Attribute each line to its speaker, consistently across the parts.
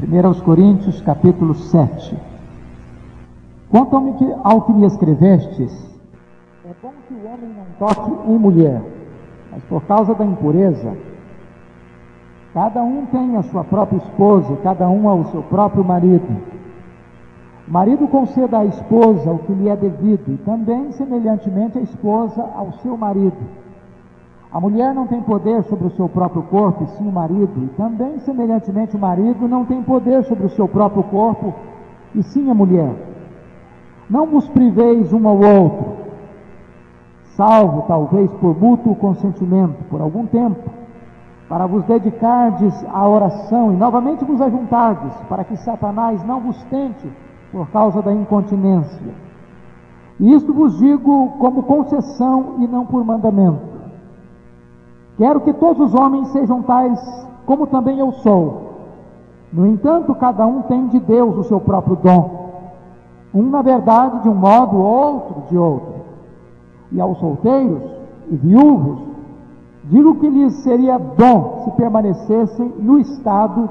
Speaker 1: 1 Coríntios, capítulo 7. Quanto ao que me escrevestes, é bom que o homem não toque em mulher, mas por causa da impureza, cada um tem a sua própria esposa, cada um ao seu próprio marido. O marido conceda à esposa o que lhe é devido, e também, semelhantemente, a esposa ao seu marido. A mulher não tem poder sobre o seu próprio corpo, e sim o marido, e também, semelhantemente, o marido não tem poder sobre o seu próprio corpo, e sim a mulher. Não vos priveis um ao outro, salvo talvez por mútuo consentimento, por algum tempo, para vos dedicardes à oração e novamente vos ajuntardes, para que Satanás não vos tente por causa da incontinência. E isto vos digo como concessão e não por mandamento. Quero que todos os homens sejam tais como também eu sou. No entanto, cada um tem de Deus o seu próprio dom. Um, na verdade, de um modo, outro de outro. E aos solteiros e viúvos, digo que lhes seria bom se permanecessem no estado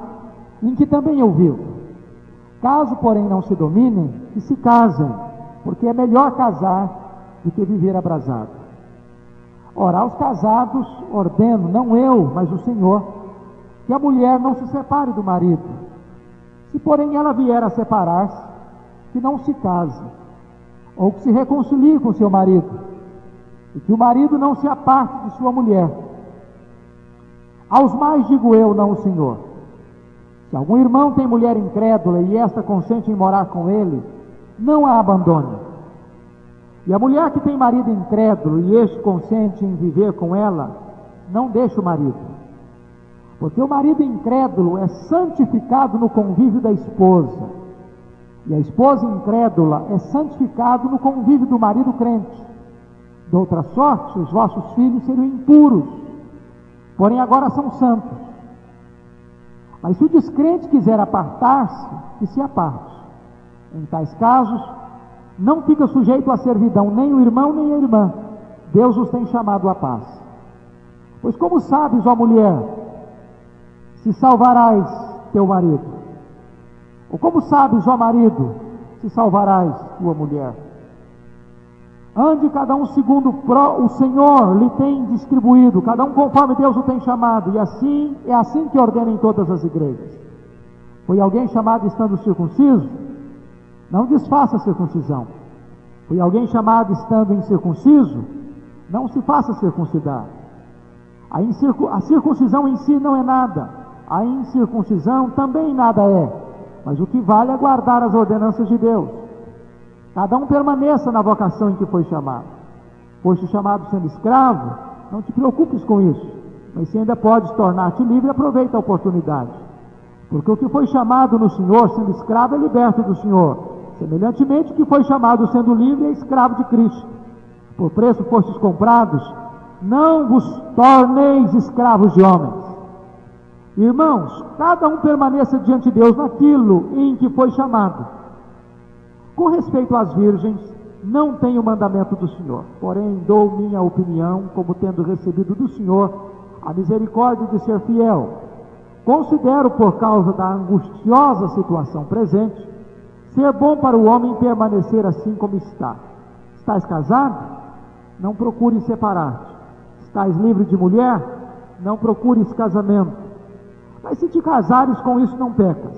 Speaker 1: em que também eu vivo. Caso, porém, não se dominem, que se casem, porque é melhor casar do que viver abrasado. Ora, aos casados ordeno, não eu, mas o Senhor, que a mulher não se separe do marido. Se, porém, ela vier a separar-se, que não se case, ou que se reconcilie com seu marido, e que o marido não se aparte de sua mulher. Aos mais digo eu, não o Senhor: se algum irmão tem mulher incrédula e esta consente em morar com ele, não a abandone. E a mulher que tem marido incrédulo e este consente em viver com ela, não deixe o marido. Porque o marido incrédulo é santificado no convívio da esposa, e a esposa incrédula é santificada no convívio do marido crente. De outra sorte, os vossos filhos seriam impuros, porém agora são santos. Mas se o descrente quiser apartar-se, que se aparte. Em tais casos, não fica sujeito à servidão nem o irmão nem a irmã. Deus os tem chamado à paz. Pois como sabes, ó mulher, se salvarás teu marido? Ou como sabes, ó marido, se salvarás tua mulher? Ande cada um segundo o Senhor lhe tem distribuído, cada um conforme Deus o tem chamado, e assim é assim que ordena em todas as igrejas. Foi alguém chamado estando circunciso? Não desfaça a circuncisão. Foi alguém chamado estando incircunciso? Não se faça circuncidar. A circuncisão em si não é nada, a incircuncisão também nada é, mas o que vale é guardar as ordenanças de Deus. Cada um permaneça na vocação em que foi chamado. Foste chamado sendo escravo, não te preocupes com isso, mas se ainda podes tornar-te livre, aproveita a oportunidade. Porque o que foi chamado no Senhor sendo escravo é liberto do Senhor. Semelhantemente, o que foi chamado sendo livre é escravo de Cristo. Por preço fostes comprados, não vos torneis escravos de homens. Irmãos, cada um permaneça diante de Deus naquilo em que foi chamado. Com respeito às virgens, não tenho o mandamento do Senhor, porém dou minha opinião, como tendo recebido do Senhor a misericórdia de ser fiel. Considero, por causa da angustiosa situação presente, ser bom para o homem permanecer assim como está. Estás casado? Não procures separar-te. Estás livre de mulher? Não procures casamento. Mas se te casares, com isso não pecas.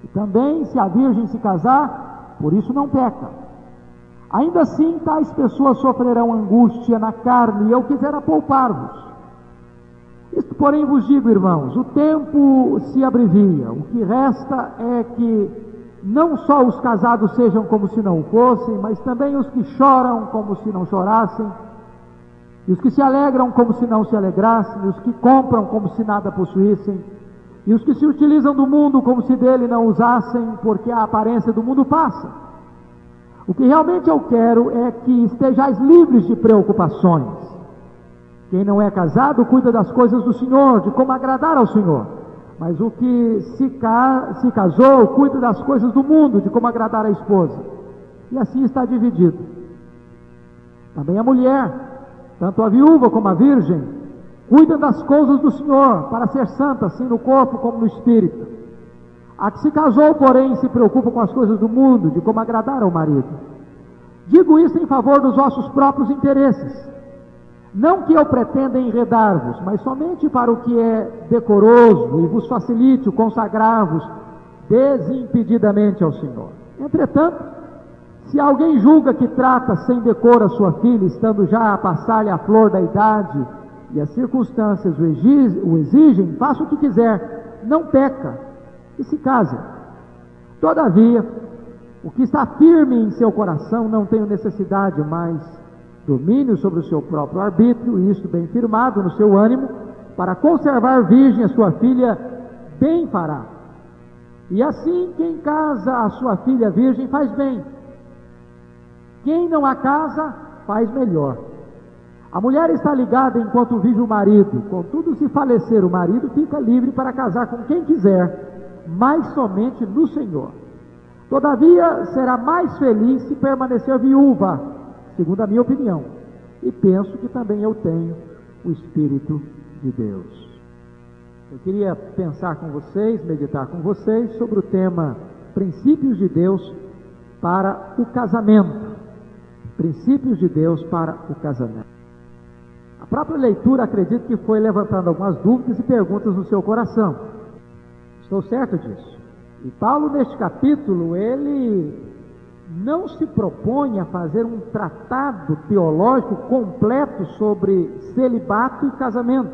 Speaker 1: E também, se a virgem se casar, por isso não peca. Ainda assim, tais pessoas sofrerão angústia na carne, e eu quisera poupar-vos. Isto, porém, vos digo, irmãos, o tempo se abrevia. O que resta é que não só os casados sejam como se não fossem, mas também os que choram como se não chorassem, e os que se alegram como se não se alegrassem, e os que compram como se nada possuíssem, e os que se utilizam do mundo como se dele não usassem, porque a aparência do mundo passa. O que realmente eu quero é que estejais livres de preocupações. Quem não é casado cuida das coisas do Senhor, de como agradar ao Senhor. Mas o que se casou, cuida das coisas do mundo, de como agradar a esposa. E assim está dividido. Também a mulher, tanto a viúva como a virgem, cuidam das coisas do Senhor, para ser santa, assim no corpo como no espírito. A que se casou, porém, se preocupa com as coisas do mundo, de como agradar ao marido. Digo isso em favor dos vossos próprios interesses. Não que eu pretenda enredar-vos, mas somente para o que é decoroso e vos facilite o consagrar-vos desimpedidamente ao Senhor. Entretanto, se alguém julga que trata sem decoro a sua filha, estando já a passar-lhe a flor da idade, e as circunstâncias o exigem, faça o que quiser, não peca, e se case. Todavia, o que está firme em seu coração não tem necessidade, mas domínio sobre o seu próprio arbítrio, e isto bem firmado no seu ânimo, para conservar virgem a sua filha, bem fará. E assim, quem casa a sua filha virgem faz bem. Quem não a casa, faz melhor. A mulher está ligada enquanto vive o marido, contudo, se falecer o marido, fica livre para casar com quem quiser, mas somente no Senhor. Todavia, será mais feliz se permanecer viúva, segundo a minha opinião, e penso que também eu tenho o Espírito de Deus. Eu queria pensar com vocês, meditar com vocês sobre o tema princípios de Deus para o casamento. Princípios de Deus para o casamento. A própria leitura, acredito que foi levantando algumas dúvidas e perguntas no seu coração. Estou certo disso. E Paulo, neste capítulo, ele não se propõe a fazer um tratado teológico completo sobre celibato e casamento.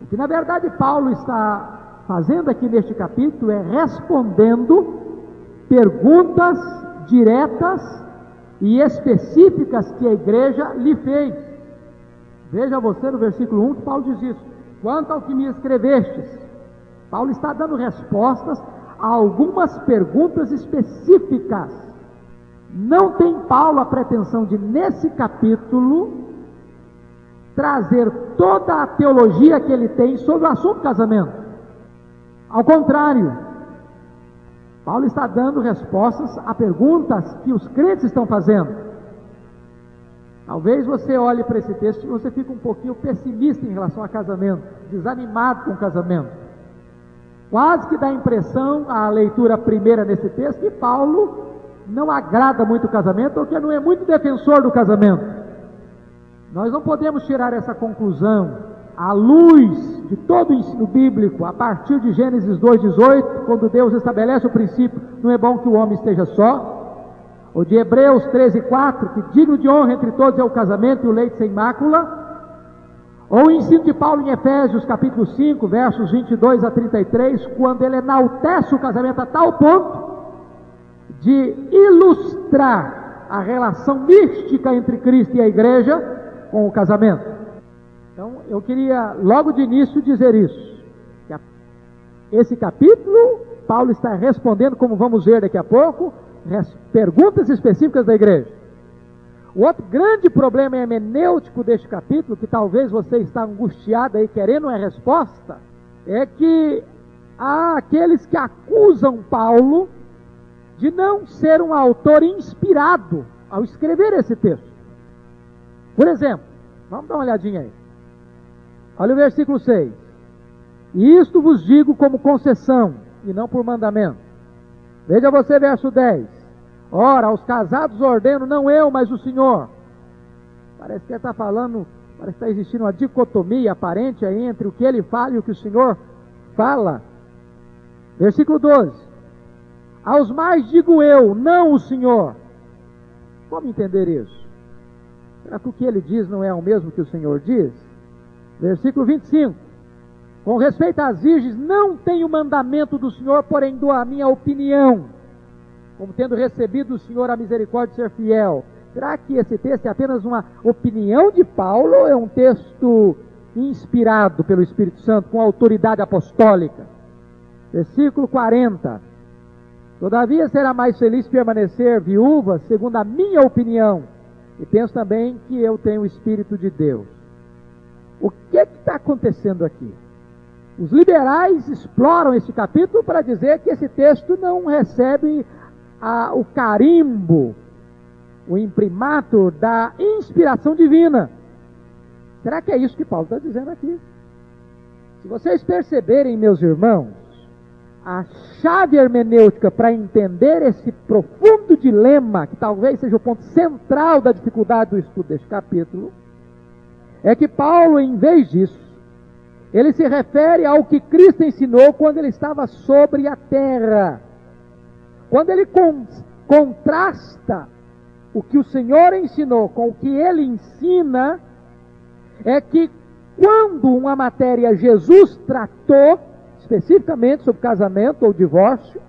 Speaker 1: O que, na verdade, Paulo está fazendo aqui neste capítulo é respondendo perguntas diretas e específicas que a igreja lhe fez. Veja você no versículo 1 que Paulo diz isso: quanto ao que me escrevestes. Paulo está dando respostas a algumas perguntas específicas. Não tem Paulo a pretensão de, nesse capítulo, trazer toda a teologia que ele tem sobre o assunto casamento. Ao contrário, Paulo está dando respostas a perguntas que os crentes estão fazendo. Talvez você olhe para esse texto e você fique um pouquinho pessimista em relação a casamento, desanimado com o casamento. Quase que dá a impressão, a leitura primeira nesse texto, que Paulo não agrada muito o casamento, ou que não é muito defensor do casamento. Nós não podemos tirar essa conclusão à luz de todo o ensino bíblico, a partir de Gênesis 2,18, quando Deus estabelece o princípio, não é bom que o homem esteja só, ou de Hebreus 13,4, que digno de honra entre todos é o casamento e o leito sem mácula, ou o ensino de Paulo em Efésios capítulo 5, versos 22 a 33, quando ele enaltece o casamento a tal ponto de ilustrar a relação mística entre Cristo e a igreja com o casamento. Então, eu queria logo de início dizer isso, que esse capítulo, Paulo está respondendo, como vamos ver daqui a pouco, perguntas específicas da igreja. O outro grande problema hermenêutico deste capítulo, que talvez você está angustiado aí querendo uma resposta, é que há aqueles que acusam Paulo de não ser um autor inspirado ao escrever esse texto. Por exemplo, vamos dar uma olhadinha aí. Olha o versículo 6. E isto vos digo como concessão, e não por mandamento. Veja você verso 10. Ora, aos casados ordeno, não eu, mas o Senhor. Parece que ele está falando, parece que está existindo uma dicotomia aparente aí entre o que ele fala e o que o Senhor fala. Versículo 12. Aos mais digo eu, não o Senhor. Como entender isso? Será que o que ele diz não é o mesmo que o Senhor diz? Versículo 25. Com respeito às virgens, não tenho mandamento do Senhor, porém dou a minha opinião, como tendo recebido do Senhor a misericórdia de ser fiel. Será que esse texto é apenas uma opinião de Paulo ou é um texto inspirado pelo Espírito Santo, com autoridade apostólica? Versículo 40. Todavia será mais feliz permanecer viúva, segundo a minha opinião, e penso também que eu tenho o Espírito de Deus. O que está acontecendo aqui? Os liberais exploram esse capítulo para dizer que esse texto não recebe o carimbo, o imprimato da inspiração divina. Será que é isso que Paulo está dizendo aqui? Se vocês perceberem, meus irmãos, a chave hermenêutica para entender esse profundo dilema, que talvez seja o ponto central da dificuldade do estudo deste capítulo, é que Paulo, em vez disso, ele se refere ao que Cristo ensinou quando ele estava sobre a terra. Quando ele contrasta o que o Senhor ensinou com o que ele ensina, é que quando uma matéria Jesus tratou, especificamente sobre casamento ou divórcio,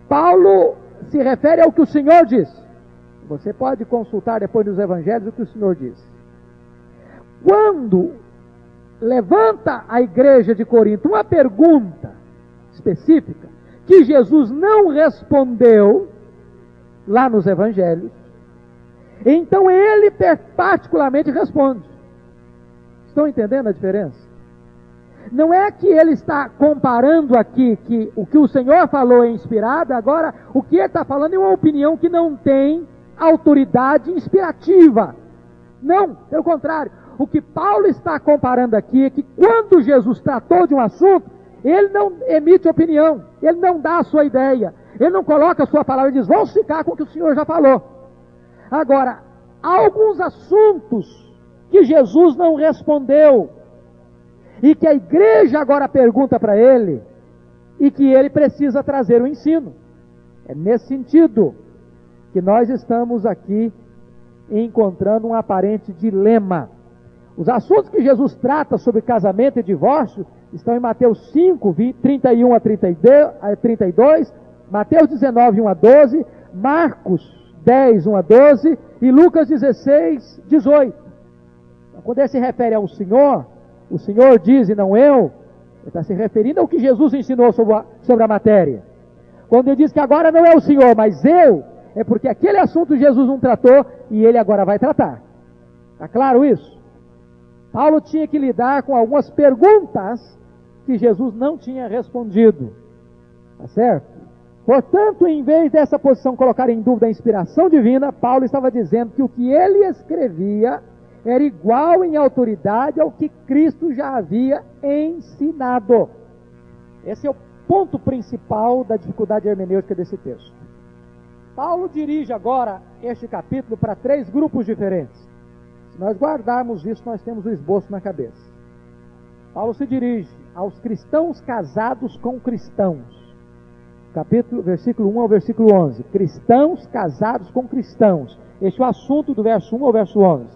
Speaker 1: Paulo se refere ao que o Senhor disse. Você pode consultar depois nos evangelhos o que o Senhor disse. Quando levanta a igreja de Corinto uma pergunta específica, que Jesus não respondeu lá nos evangelhos, então ele particularmente responde. Estão entendendo a diferença? Não é que ele está comparando aqui que o que o Senhor falou é inspirado, agora o que ele está falando é uma opinião que não tem autoridade inspirativa. Não, pelo contrário. O que Paulo está comparando aqui é que quando Jesus tratou de um assunto, ele não emite opinião, ele não dá a sua ideia, ele não coloca a sua palavra e diz, vamos ficar com o que o Senhor já falou. Agora, há alguns assuntos que Jesus não respondeu, e que a igreja agora pergunta para ele, e que ele precisa trazer o ensino. É nesse sentido que nós estamos aqui encontrando um aparente dilema. Os assuntos que Jesus trata sobre casamento e divórcio estão em Mateus 5, 31 a 32, Mateus 19, 1 a 12, Marcos 10, 1 a 12 e Lucas 16, 18. Então, quando ele se refere ao Senhor, o Senhor diz e não eu, ele está se referindo ao que Jesus ensinou sobre a matéria. Quando ele diz que agora não é o Senhor, mas eu, é porque aquele assunto Jesus não tratou e ele agora vai tratar. Está claro isso? Paulo tinha que lidar com algumas perguntas que Jesus não tinha respondido. Está certo? Portanto, em vez dessa posição colocar em dúvida a inspiração divina, Paulo estava dizendo que o que ele escrevia era igual em autoridade ao que Cristo já havia ensinado. Esse é o ponto principal da dificuldade hermenêutica desse texto. Paulo dirige agora este capítulo para 3 grupos diferentes. Se nós guardarmos isso, nós temos o esboço na cabeça. Paulo se dirige aos cristãos casados com cristãos. Versículo 1 ao versículo 11. Cristãos casados com cristãos. Este é o assunto do verso 1 ao verso 11.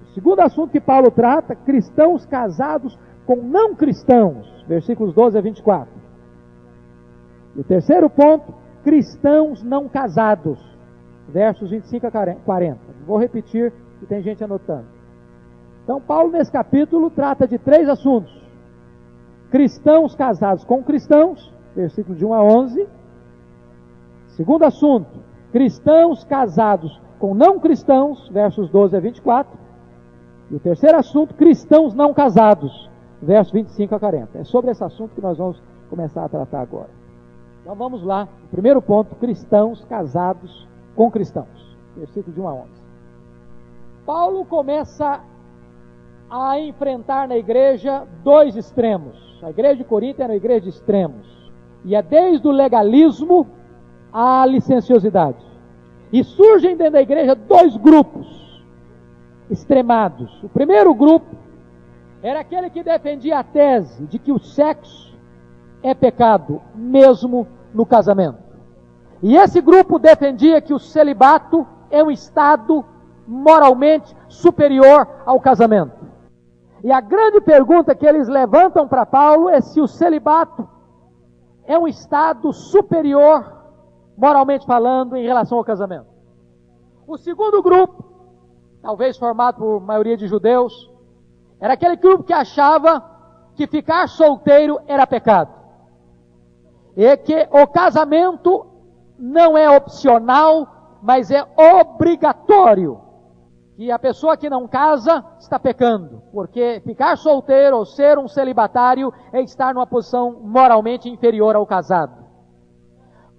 Speaker 1: O segundo assunto que Paulo trata, cristãos casados com não cristãos. Versículos 12 a 24. E o terceiro ponto, cristãos não casados. Versos 25 a 40. Vou repetir, que tem gente anotando. Então Paulo nesse capítulo trata de 3 assuntos: cristãos casados com cristãos, versículos de 1 a 11. Segundo assunto, cristãos casados com não cristãos, versos 12 a 24. E o terceiro assunto, cristãos não casados, versos 25 a 40. É sobre esse assunto que nós vamos começar a tratar agora. Então vamos lá, o primeiro ponto, cristãos casados com cristãos, versículos de 1 a 11. Paulo começa a enfrentar na igreja 2 extremos. A igreja de Corinto era uma igreja de extremos. E é desde o legalismo à licenciosidade. E surgem dentro da igreja 2 grupos extremados. O primeiro grupo era aquele que defendia a tese de que o sexo é pecado, mesmo no casamento. E esse grupo defendia que o celibato é um estado moralmente superior ao casamento. E a grande pergunta que eles levantam para Paulo é se o celibato é um estado superior, moralmente falando, em relação ao casamento. O segundo grupo, talvez formado por maioria de judeus, era aquele grupo que achava que ficar solteiro era pecado. E que o casamento não é opcional, mas é obrigatório. Que a pessoa que não casa está pecando, porque ficar solteiro ou ser um celibatário é estar numa posição moralmente inferior ao casado.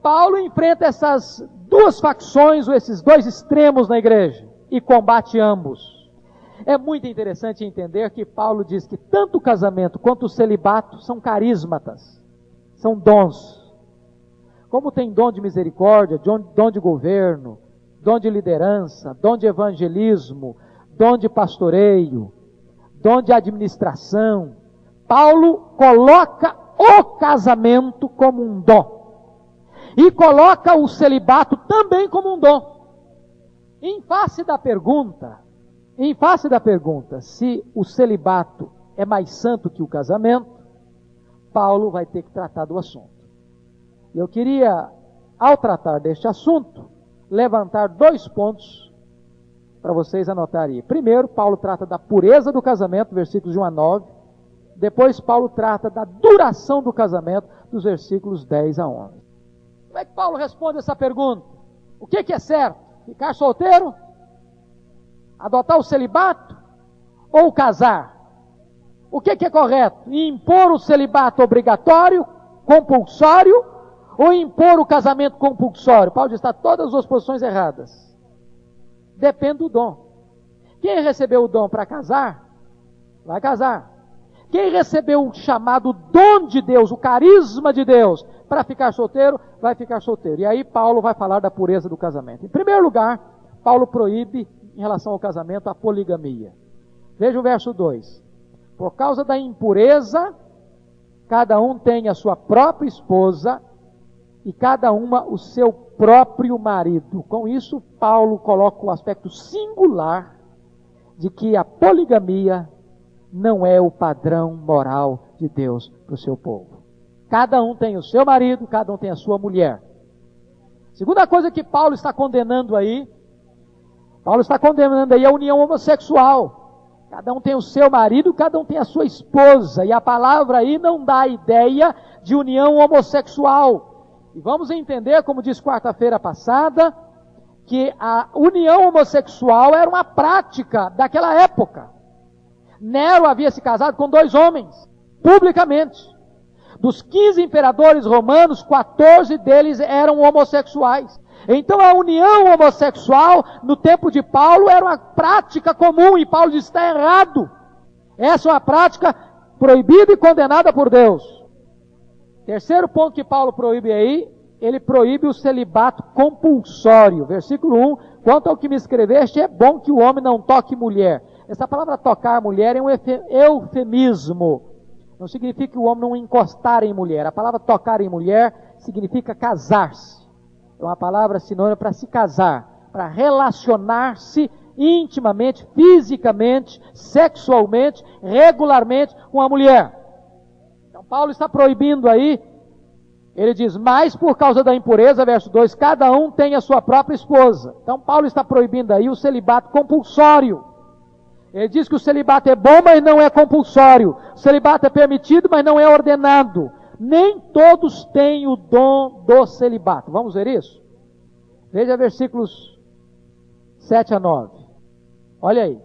Speaker 1: Paulo enfrenta essas 2 facções, ou esses 2 extremos na igreja, e combate ambos. É muito interessante entender que Paulo diz que tanto o casamento quanto o celibato são carismatas, são dons. Como tem dom de misericórdia, dom de governo, dom de liderança, dom de evangelismo, dom de pastoreio, dom de administração, Paulo coloca o casamento como um dom. E coloca o celibato também como um dom. Em face da pergunta, se o celibato é mais santo que o casamento, Paulo vai ter que tratar do assunto. Eu queria, ao tratar deste assunto, levantar 2 pontos para vocês anotarem. Primeiro, Paulo trata da pureza do casamento, versículos de 1 a 9. Depois, Paulo trata da duração do casamento, dos versículos 10 a 11. Como é que Paulo responde essa pergunta? O que é certo? Ficar solteiro? Adotar o celibato? Ou casar? O que é correto? Impor o celibato obrigatório, compulsório, ou impor o casamento compulsório? Paulo diz, está todas as posições erradas. Depende do dom. Quem recebeu o dom para casar, vai casar. Quem recebeu o chamado dom de Deus, o carisma de Deus, para ficar solteiro, vai ficar solteiro. E aí Paulo vai falar da pureza do casamento. Em primeiro lugar, Paulo proíbe, em relação ao casamento, a poligamia. Veja o verso 2. Por causa da impureza, cada um tem a sua própria esposa, e cada uma o seu próprio marido. Com isso, Paulo coloca o aspecto singular de que a poligamia não é o padrão moral de Deus para o seu povo. Cada um tem o seu marido, cada um tem a sua mulher. Segunda coisa que Paulo está condenando aí, a união homossexual. Cada um tem o seu marido, cada um tem a sua esposa. E a palavra aí não dá a ideia de união homossexual. E vamos entender, como disse quarta-feira passada, que a união homossexual era uma prática daquela época. Nero havia se casado com 2 homens, publicamente. Dos 15 imperadores romanos, 14 deles eram homossexuais. Então a união homossexual, no tempo de Paulo, era uma prática comum, e Paulo diz, está errado. Essa é uma prática proibida e condenada por Deus. Terceiro ponto que Paulo proíbe aí, ele proíbe o celibato compulsório. Versículo 1, quanto ao que me escreveste, é bom que o homem não toque mulher. Essa palavra tocar mulher é um eufemismo. Não significa que o homem não encostar em mulher. A palavra tocar em mulher significa casar-se. É uma palavra sinônima para se casar, para relacionar-se intimamente, fisicamente, sexualmente, regularmente com a mulher. Então Paulo está proibindo aí, ele diz, mas por causa da impureza, verso 2, cada um tem a sua própria esposa. Então Paulo está proibindo aí o celibato compulsório. Ele diz que o celibato é bom, mas não é compulsório. O celibato é permitido, mas não é ordenado. Nem todos têm o dom do celibato. Vamos ver isso? Veja versículos 7 a 9. Olha aí.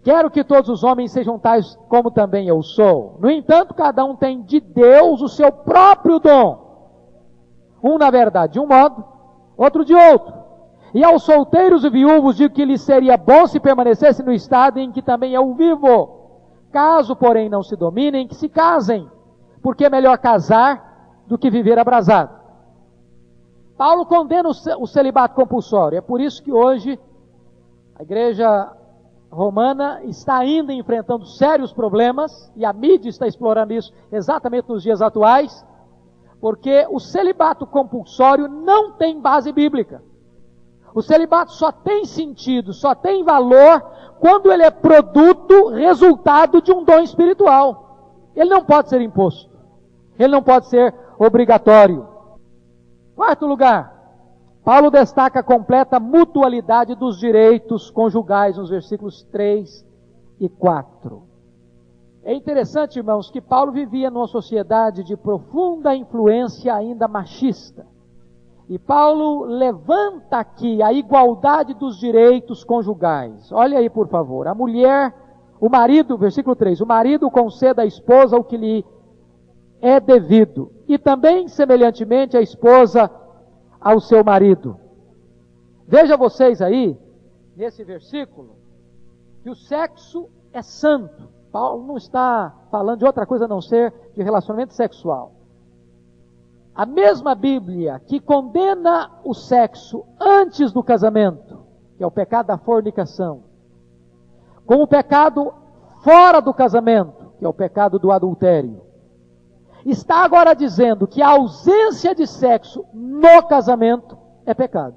Speaker 1: Quero que todos os homens sejam tais como também eu sou. No entanto, cada um tem de Deus o seu próprio dom. Um, na verdade, de um modo, outro de outro. E aos solteiros e viúvos digo que lhes seria bom se permanecesse no estado em que também eu vivo. Caso, porém, não se dominem, que se casem, porque é melhor casar do que viver abrasado. Paulo condena o celibato compulsório. É por isso que hoje a igreja romana está ainda enfrentando sérios problemas, e a mídia está explorando isso exatamente nos dias atuais, porque o celibato compulsório não tem base bíblica. O celibato só tem sentido, só tem valor quando ele é produto, resultado de um dom espiritual. Ele não pode ser imposto. Ele não pode ser obrigatório. Quarto lugar, Paulo destaca a completa mutualidade dos direitos conjugais nos versículos 3 e 4. É interessante, irmãos, que Paulo vivia numa sociedade de profunda influência ainda machista. E Paulo levanta aqui a igualdade dos direitos conjugais. Olha aí, por favor. A mulher, o marido, versículo 3, o marido conceda à esposa o que lhe é devido. E também, semelhantemente, a esposa ao seu marido. Veja vocês aí, nesse versículo, que o sexo é santo. Paulo não está falando de outra coisa a não ser de relacionamento sexual. A mesma Bíblia que condena o sexo antes do casamento, que é o pecado da fornicação, como o pecado fora do casamento, que é o pecado do adultério, está agora dizendo que a ausência de sexo no casamento é pecado.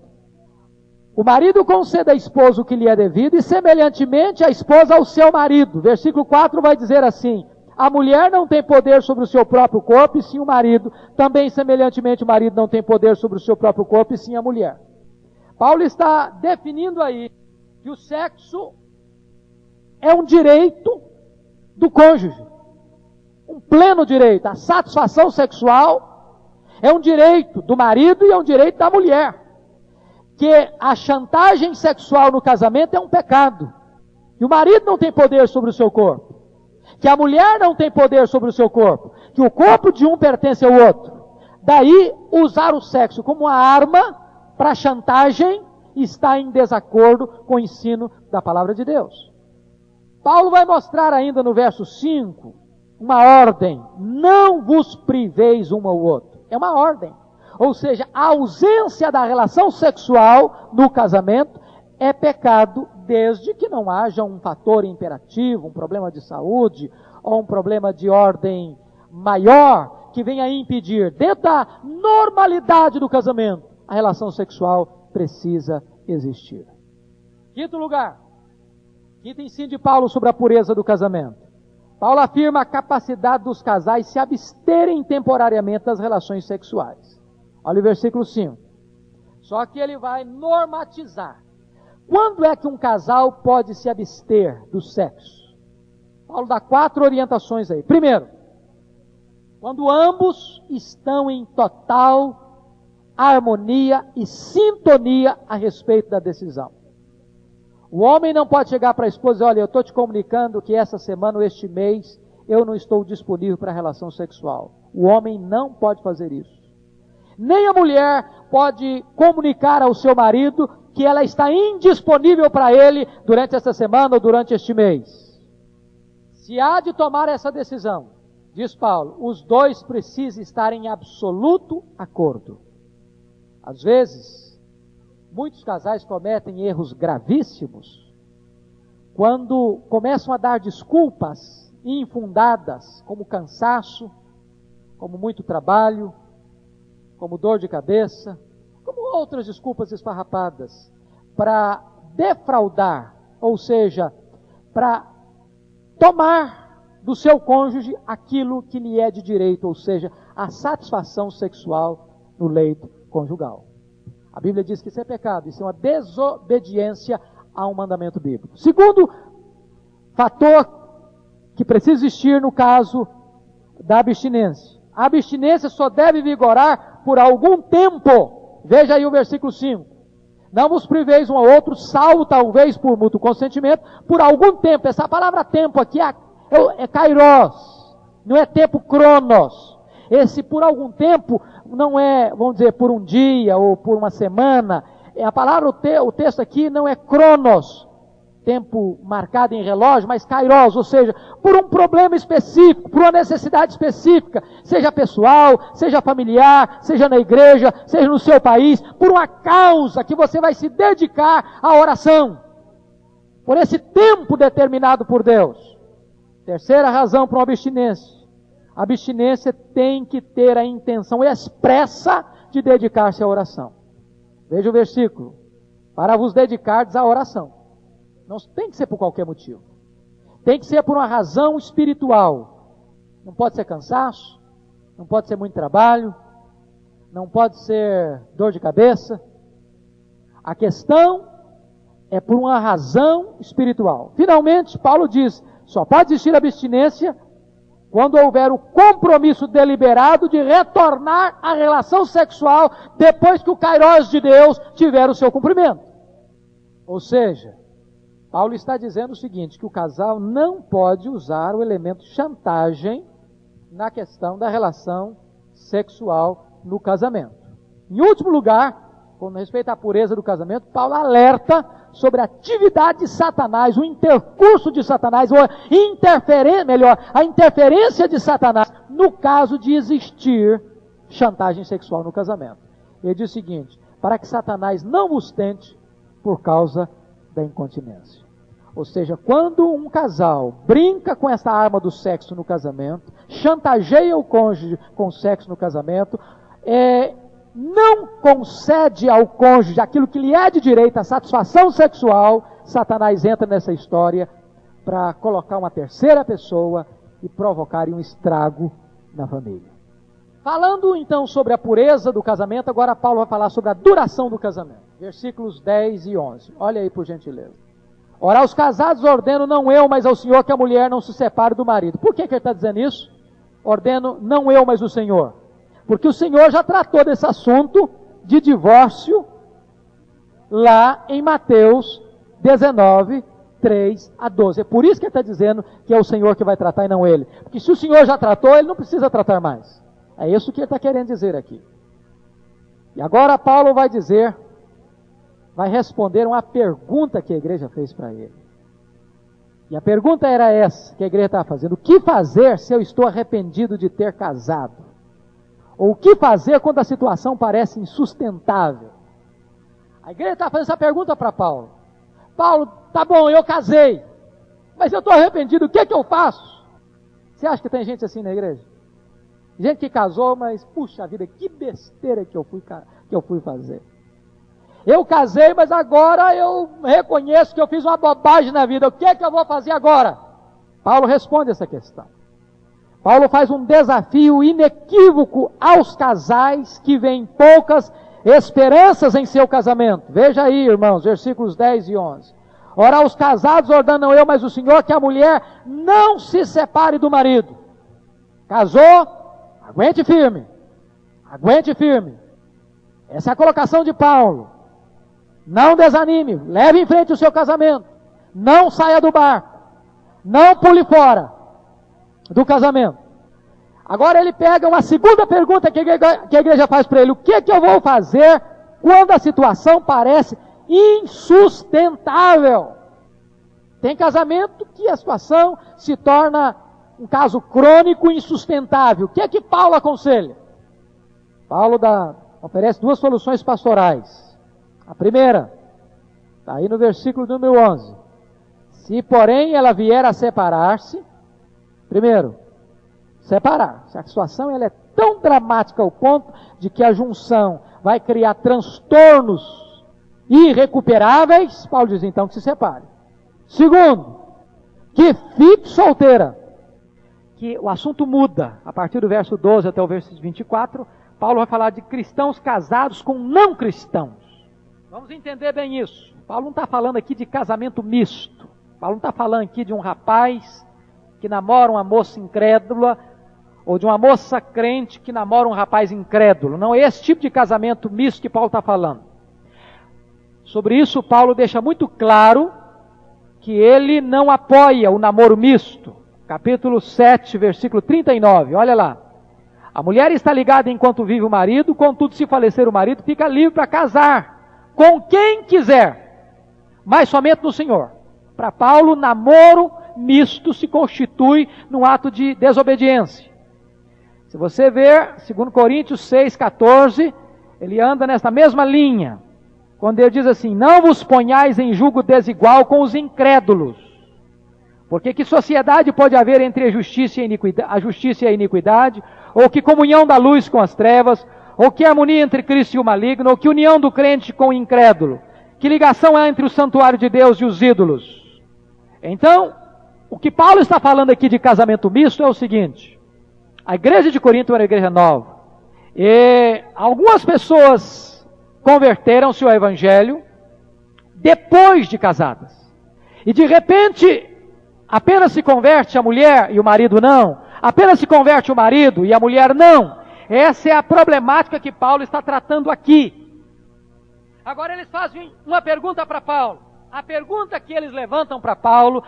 Speaker 1: O marido concede à esposa o que lhe é devido e semelhantemente a esposa ao seu marido. Versículo 4 vai dizer assim: a mulher não tem poder sobre o seu próprio corpo, e sim o marido. Também, semelhantemente, o marido não tem poder sobre o seu próprio corpo, e sim a mulher. Paulo está definindo aí que o sexo é um direito do cônjuge. Um pleno direito. A satisfação sexual é um direito do marido e é um direito da mulher. Que a chantagem sexual no casamento é um pecado. Que o marido não tem poder sobre o seu corpo. Que a mulher não tem poder sobre o seu corpo, que o corpo de um pertence ao outro. Daí, usar o sexo como uma arma para chantagem está em desacordo com o ensino da palavra de Deus. Paulo vai mostrar ainda no verso 5 uma ordem: não vos priveis um ao outro. É uma ordem. Ou seja, a ausência da relação sexual no casamento é pecado, desde que não haja um fator imperativo, um problema de saúde, ou um problema de ordem maior, que venha impedir. Dentro da normalidade do casamento, a relação sexual precisa existir. Quinto lugar, quinto ensino de Paulo sobre a pureza do casamento. Paulo afirma a capacidade dos casais se absterem temporariamente das relações sexuais. Olha o versículo 5. Só que ele vai normatizar. Quando é que um casal pode se abster do sexo? Paulo dá 4 orientações aí. Primeiro, quando ambos estão em total harmonia e sintonia a respeito da decisão. O homem não pode chegar para a esposa e dizer: olha, eu estou te comunicando que essa semana ou este mês eu não estou disponível para a relação sexual. O homem não pode fazer isso. Nem a mulher pode comunicar ao seu marido que ela está indisponível para ele durante esta semana ou durante este mês. Se há de tomar essa decisão, diz Paulo, os dois precisam estar em absoluto acordo. Às vezes, muitos casais cometem erros gravíssimos quando começam a dar desculpas infundadas, como cansaço, como muito trabalho, como dor de cabeça, como outras desculpas esfarrapadas, para defraudar, ou seja, para tomar do seu cônjuge aquilo que lhe é de direito, ou seja, a satisfação sexual no leito conjugal. A Bíblia diz que isso é pecado, isso é uma desobediência a um mandamento bíblico. Segundo fator que precisa existir no caso da abstinência. A abstinência só deve vigorar por algum tempo. Veja aí o versículo 5. Não vos priveis um ao outro, salvo talvez por mútuo consentimento, por algum tempo. Essa palavra tempo aqui é kairos, não é tempo cronos. Esse por algum tempo não é, vamos dizer, por um dia ou por uma semana. A palavra, o texto aqui não é cronos, tempo marcado em relógio, mas kairos, ou seja, por um problema específico, por uma necessidade específica, seja pessoal, seja familiar, seja na igreja, seja no seu país, por uma causa que você vai se dedicar à oração, por esse tempo determinado por Deus. Terceira razão para uma abstinência. A abstinência tem que ter a intenção expressa de dedicar-se à oração. Veja o versículo. Para vos dedicardes à oração. Não tem que ser por qualquer motivo. Tem que ser por uma razão espiritual. Não pode ser cansaço, não pode ser muito trabalho, não pode ser dor de cabeça. A questão é por uma razão espiritual. Finalmente, Paulo diz, só pode existir abstinência quando houver o compromisso deliberado de retornar à relação sexual depois que o kairos de Deus tiver o seu cumprimento. Ou seja, Paulo está dizendo o seguinte, que o casal não pode usar o elemento chantagem na questão da relação sexual no casamento. Em último lugar, com respeito à pureza do casamento, Paulo alerta sobre a atividade de Satanás, o intercurso de Satanás, ou a interferência de Satanás, no caso de existir chantagem sexual no casamento. Ele diz o seguinte: para que Satanás não vos tente por causa da incontinência. Ou seja, quando um casal brinca com essa arma do sexo no casamento, chantageia o cônjuge com sexo no casamento, não concede ao cônjuge aquilo que lhe é de direito, a satisfação sexual, Satanás entra nessa história para colocar uma terceira pessoa e provocar um estrago na família. Falando então sobre a pureza do casamento, agora Paulo vai falar sobre a duração do casamento. Versículos 10 e 11. Olha aí por gentileza. Ora, aos casados ordeno, não eu, mas ao Senhor, que a mulher não se separe do marido. Por que ele está dizendo isso? Ordeno, não eu, mas o Senhor. Porque o Senhor já tratou desse assunto de divórcio lá em Mateus 19, 3 a 12. É por isso que ele está dizendo que é o Senhor que vai tratar e não ele. Porque se o Senhor já tratou, ele não precisa tratar mais. É isso que ele está querendo dizer aqui. E agora Paulo vai responder uma pergunta que a igreja fez para ele. E a pergunta era essa que a igreja estava fazendo: o que fazer se eu estou arrependido de ter casado? Ou o que fazer quando a situação parece insustentável? A igreja estava fazendo essa pergunta para Paulo. Paulo, tá bom, eu casei, mas eu estou arrependido, o que é que eu faço? Você acha que tem gente assim na igreja? Gente que casou, mas puxa vida, que besteira que eu fui fazer. Eu casei, mas agora eu reconheço que eu fiz uma bobagem na vida. O que é que eu vou fazer agora? Paulo responde essa questão. Paulo faz um desafio inequívoco aos casais que veem poucas esperanças em seu casamento. Veja aí, irmãos, versículos 10 e 11. Ora, aos casados ordeno eu, mas o Senhor, que a mulher não se separe do marido. Casou? Aguente firme. Aguente firme. Essa é a colocação de Paulo. Não desanime, leve em frente o seu casamento. Não saia do barco. Não pule fora do casamento. Agora ele pega uma segunda pergunta que a igreja faz para ele: o que é que eu vou fazer quando a situação parece insustentável? Tem casamento que a situação se torna um caso crônico e insustentável. O que é que Paulo aconselha? Paulo oferece duas soluções pastorais. A primeira, está aí no versículo número 11. Se porém ela vier a separar-se, primeiro, separar. Se a situação ela é tão dramática ao ponto de que a junção vai criar transtornos irrecuperáveis, Paulo diz então que se separe. Segundo, que fique solteira. Que o assunto muda. A partir do verso 12 até o verso 24, Paulo vai falar de cristãos casados com não cristãos. Vamos entender bem isso. Paulo não está falando aqui de casamento misto. Paulo não está falando aqui de um rapaz que namora uma moça incrédula, ou de uma moça crente que namora um rapaz incrédulo. Não é esse tipo de casamento misto que Paulo está falando. Sobre isso, Paulo deixa muito claro que ele não apoia o namoro misto. Capítulo 7, versículo 39, olha lá. A mulher está ligada enquanto vive o marido, contudo, se falecer o marido, fica livre para casar com quem quiser, mas somente no Senhor. Para Paulo, namoro misto se constitui num ato de desobediência. Se você ver 2 Coríntios 6,14, ele anda nessa mesma linha, quando ele diz assim: não vos ponhais em julgo desigual com os incrédulos, porque que sociedade pode haver entre a justiça e a iniquidade, ou que comunhão da luz com as trevas, ou que harmonia entre Cristo e o maligno, ou que união do crente com o incrédulo? Que ligação há entre o santuário de Deus e os ídolos? Então, o que Paulo está falando aqui de casamento misto é o seguinte: a igreja de Corinto era uma igreja nova, e algumas pessoas converteram-se ao evangelho depois de casadas, e de repente apenas se converte a mulher e o marido não, apenas se converte o marido e a mulher não. Essa é a problemática que Paulo está tratando aqui. Agora eles fazem uma pergunta para Paulo. A pergunta que eles levantam para Paulo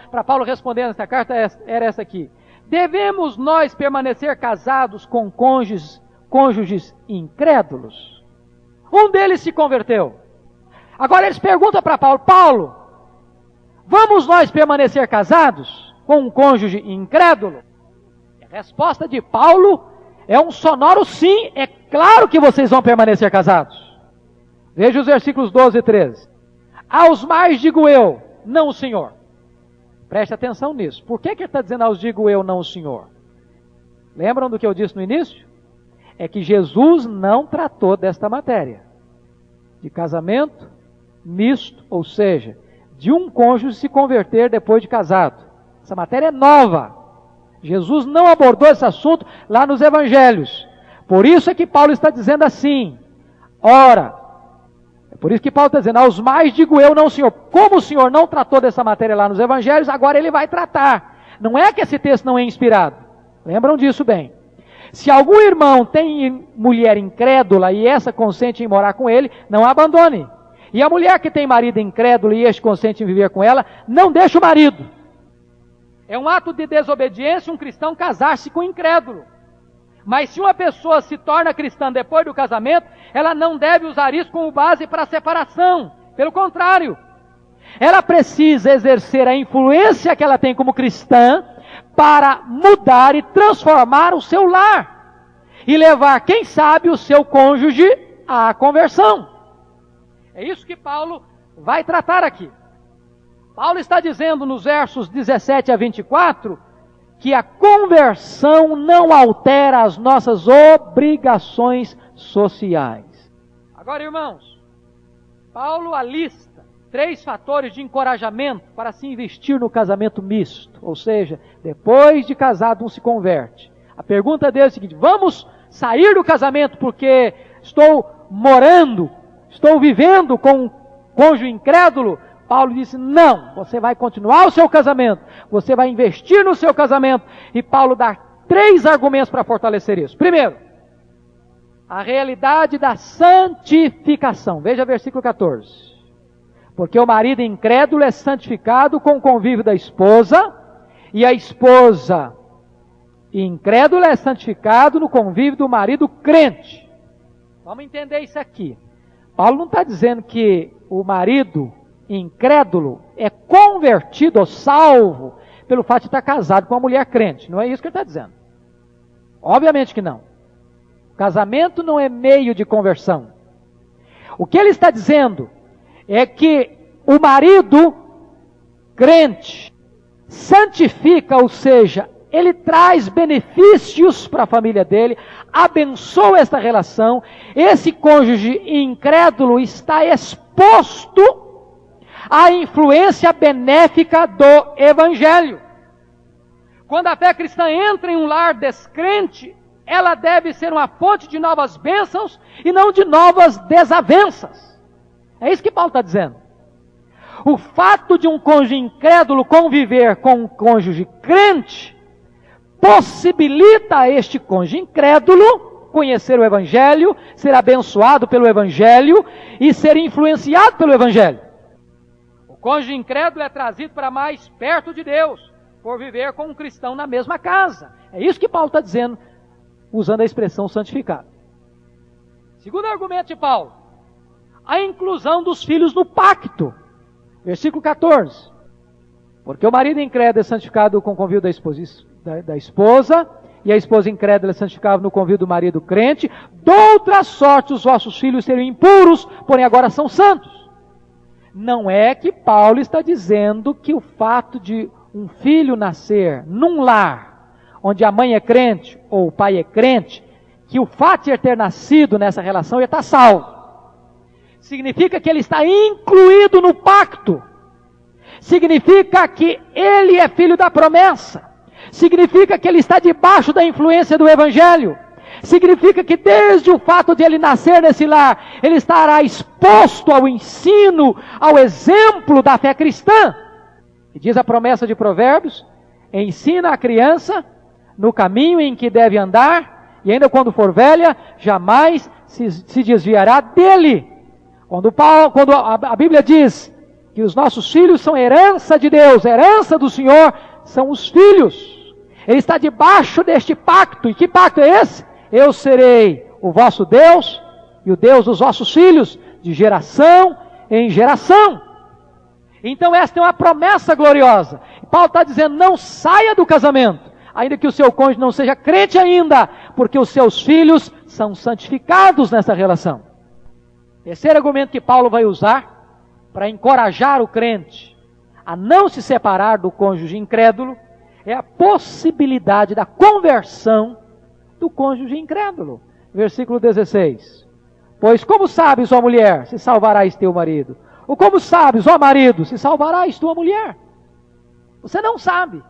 Speaker 1: responder nessa carta era essa aqui: devemos nós permanecer casados com cônjuges incrédulos? Um deles se converteu. Agora eles perguntam para Paulo: Paulo, vamos nós permanecer casados com um cônjuge incrédulo? A resposta de Paulo é um sonoro sim, é claro que vocês vão permanecer casados. Veja os versículos 12 e 13. Aos mais digo eu, não o Senhor. Preste atenção nisso. Por que ele está dizendo aos digo eu, não o Senhor? Lembram do que eu disse no início? É que Jesus não tratou desta matéria. De casamento misto, ou seja, de um cônjuge se converter depois de casado. Essa matéria é nova. Jesus não abordou esse assunto lá nos evangelhos. Por isso é que Paulo está dizendo assim, ora, é por isso que Paulo está dizendo, aos mais digo eu, não o Senhor. Como o Senhor não tratou dessa matéria lá nos evangelhos, agora ele vai tratar. Não é que esse texto não é inspirado. Lembram disso bem. Se algum irmão tem mulher incrédula e essa consente em morar com ele, não a abandone. E a mulher que tem marido incrédulo e este consente em viver com ela, não deixe o marido. É um ato de desobediência um cristão casar-se com um incrédulo. Mas se uma pessoa se torna cristã depois do casamento, ela não deve usar isso como base para a separação. Pelo contrário, ela precisa exercer a influência que ela tem como cristã para mudar e transformar o seu lar. E levar, quem sabe, o seu cônjuge à conversão. É isso que Paulo vai tratar aqui. Paulo está dizendo nos versos 17 a 24 que a conversão não altera as nossas obrigações sociais. Agora, irmãos, Paulo alista 3 fatores de encorajamento para se investir no casamento misto. Ou seja, depois de casado um se converte. A pergunta dele é a seguinte, vamos sair do casamento porque estou vivendo com um cônjuge incrédulo? Paulo disse, não, você vai continuar o seu casamento, você vai investir no seu casamento. E Paulo dá 3 argumentos para fortalecer isso. Primeiro, a realidade da santificação. Veja versículo 14. Porque o marido incrédulo é santificado com o convívio da esposa, e a esposa incrédula é santificado no convívio do marido crente. Vamos entender isso aqui. Paulo não está dizendo que o marido incrédulo é convertido ou salvo pelo fato de estar casado com uma mulher crente. Não é isso que ele está dizendo. Obviamente que não. Casamento não é meio de conversão. O que ele está dizendo é que o marido crente santifica, ou seja, ele traz benefícios para a família dele, abençoa esta relação. Esse cônjuge incrédulo está exposto à influência benéfica do Evangelho. Quando a fé cristã entra em um lar descrente, ela deve ser uma fonte de novas bênçãos e não de novas desavenças. É isso que Paulo está dizendo. O fato de um cônjuge incrédulo conviver com um cônjuge crente possibilita a este cônjuge incrédulo conhecer o Evangelho, ser abençoado pelo Evangelho e ser influenciado pelo Evangelho. O cônjuge incrédulo é trazido para mais perto de Deus, por viver com um cristão na mesma casa. É isso que Paulo está dizendo, usando a expressão santificado. Segundo argumento de Paulo, a inclusão dos filhos no pacto. Versículo 14. Porque o marido incrédulo é santificado com o convívio da esposa, e a esposa incrédula é santificada no convívio do marido crente. De outra sorte os vossos filhos seriam impuros, porém agora são santos. Não é que Paulo está dizendo que o fato de um filho nascer num lar, onde a mãe é crente, ou o pai é crente, que o fato de ele ter nascido nessa relação, ele está salvo. Significa que ele está incluído no pacto. Significa que ele é filho da promessa. Significa que ele está debaixo da influência do Evangelho. Significa que desde o fato de ele nascer nesse lar, ele estará exposto ao ensino, ao exemplo da fé cristã. E diz a promessa de Provérbios, ensina a criança no caminho em que deve andar, e ainda quando for velha, jamais se desviará dele. Quando a Bíblia diz que os nossos filhos são herança de Deus, herança do Senhor, são os filhos. Ele está debaixo deste pacto. E que pacto é esse? Eu serei o vosso Deus e o Deus dos vossos filhos, de geração em geração. Então esta é uma promessa gloriosa. Paulo está dizendo, não saia do casamento,
Speaker 2: ainda que o seu cônjuge não seja crente ainda, porque os seus filhos são santificados nessa relação. Terceiro argumento que Paulo vai usar para encorajar o crente a não se separar do cônjuge incrédulo é a possibilidade da conversão do cônjuge incrédulo. Versículo 16. Pois como sabes, ó mulher, se salvarás teu marido? Ou como sabes, ó marido, se salvarás tua mulher? Você não sabe,